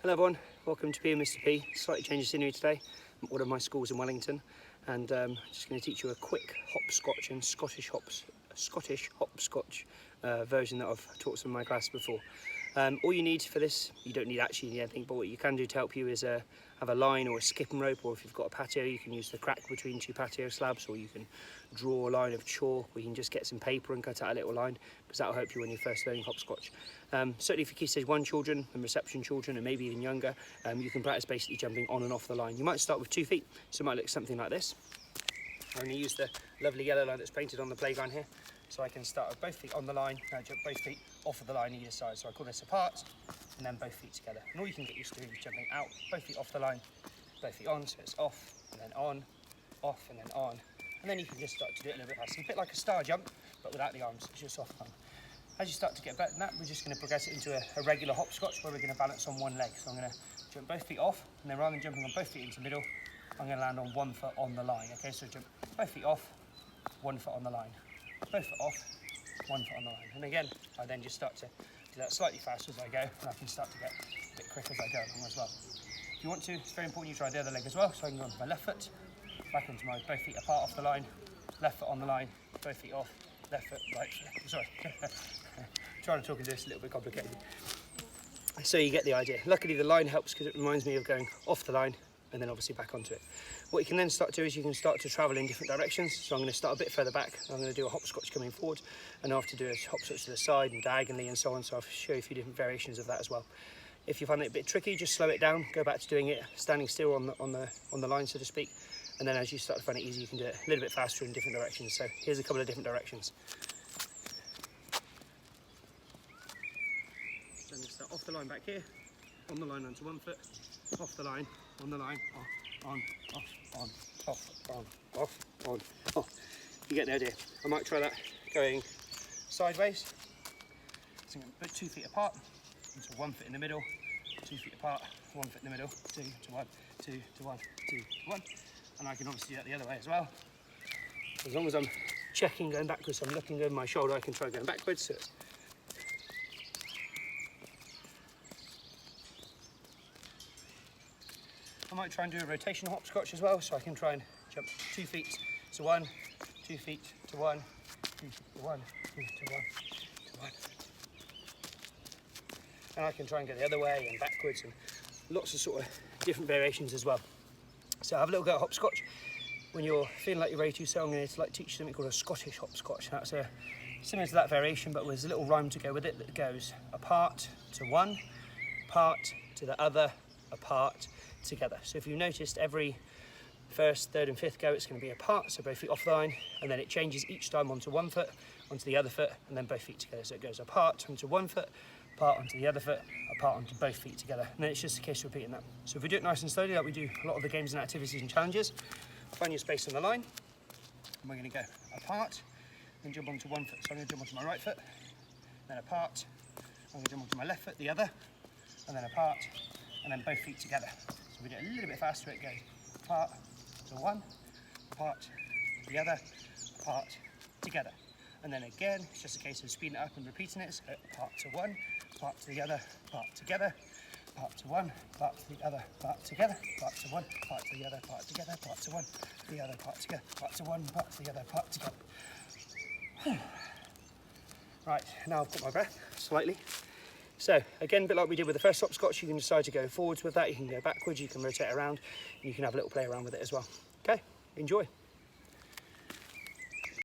Hello everyone, welcome to P and Mr P. Slightly change of scenery today. I'm at one of my schools in Wellington, and I'm just going to teach you a quick hopscotch and Scottish hopscotch version that I've taught some of my class before. All you need for this, you don't need anything, but what you can do to help you is have a line or a skipping rope, or if you've got a patio you can use the crack between two patio slabs, or you can draw a line of chalk, or you can just get some paper and cut out a little line, because that'll help you when you're first learning hopscotch. Certainly for Key Stage 1 children and reception children, and maybe even younger, you can practice basically jumping on and off the line. You might start with 2 feet, so it might look something like this. I'm going to use the lovely yellow line that's painted on the playground here. So I can start with both feet on the line, now jump both feet off of the line either side. So I call this apart, and then both feet together. And all you can get used to is jumping out, both feet off the line, both feet on, so it's off, and then on, off, and then on. And then you can just start to do it a little bit faster. A bit like a star jump, but without the arms, it's just off arm. As you start to get better than that, we're just going to progress it into a regular hopscotch where we're going to balance on one leg. So I'm going to jump both feet off, and then rather than jumping on both feet into the middle, I'm going to land on 1 foot on the line. Okay, so jump both feet off, 1 foot on the line, both foot off, 1 foot on the line. And again, I then just start to do that slightly faster as I go, and I can start to get a bit quicker as I go along as well. If you want to, it's very important you try the other leg as well. So I can go onto my left foot, back onto my both feet apart off the line, left foot on the line, both feet off, left foot, right foot. Sorry, trying to talk into this a little bit complicated. So you get the idea. Luckily the line helps because it reminds me of going off the line and then obviously back onto it. What you can then start to do is you can start to travel in different directions. So I'm going to start a bit further back. I'm going to do a hopscotch coming forward, and after do a hopscotch to the side and diagonally and so on. So I'll show you a few different variations of that as well. If you find it a bit tricky, just slow it down. Go back to doing it standing still on the line, so to speak. And then as you start to find it easy, you can do it a little bit faster in different directions. So here's a couple of different directions. So I'm going to start off the line back here, on the line onto 1 foot, off the line, on the line, on, off, on, off, on, off. You get the idea. I might try that going sideways. So I'm going to put 2 feet apart, into 1 foot in the middle, 2 feet apart, 1 foot in the middle, 2 to 1, 2 to 1, 2 to 1. And I can obviously do that the other way as well. As long as I'm checking going backwards, I'm looking over my shoulder, I can try going backwards. So I might try and do a rotational hopscotch as well, so I can try and jump 2 feet to 1, 2 feet to 1, 2 feet to 1, 2 to 1, to 1. And I can try and go the other way and backwards, and lots of sort of different variations as well. So have a little go at hopscotch. When you're feeling like you're ready to, so I'm going to teach you something called a Scottish hopscotch. That's similar to that variation, but with a little rhyme to go with it that goes apart to 1, apart to the other, apart, together. So if you've noticed, every first, third and fifth go it's going to be apart, so both feet off the line, and then it changes each time onto 1 foot, onto the other foot, and then both feet together. So it goes apart onto 1 foot, apart onto the other foot, apart onto both feet together, and then it's just a case of repeating that. So if we do it nice and slowly, like we do a lot of the games and activities and challenges, find your space on the line, and we're going to go apart, then jump onto 1 foot. So I'm going to jump onto my right foot, then apart, I'm going to jump onto my left foot, the other, and then apart, and then both feet together. So we do it a little bit faster. It goes apart to 1, apart to the other, apart together. And then again, it's just a case of speeding it up and repeating it. So apart to 1, apart to the other, apart together, apart to 1, apart to the other, apart together, apart to 1, apart to the other, apart together, apart to 1, the other, apart together, apart to 1, apart to the other, apart together. Right, now I've got my breath slightly. So again, a bit like we did with the first hopscotch, you can decide to go forwards with that, you can go backwards, you can rotate around, and you can have a little play around with it as well. Okay, enjoy.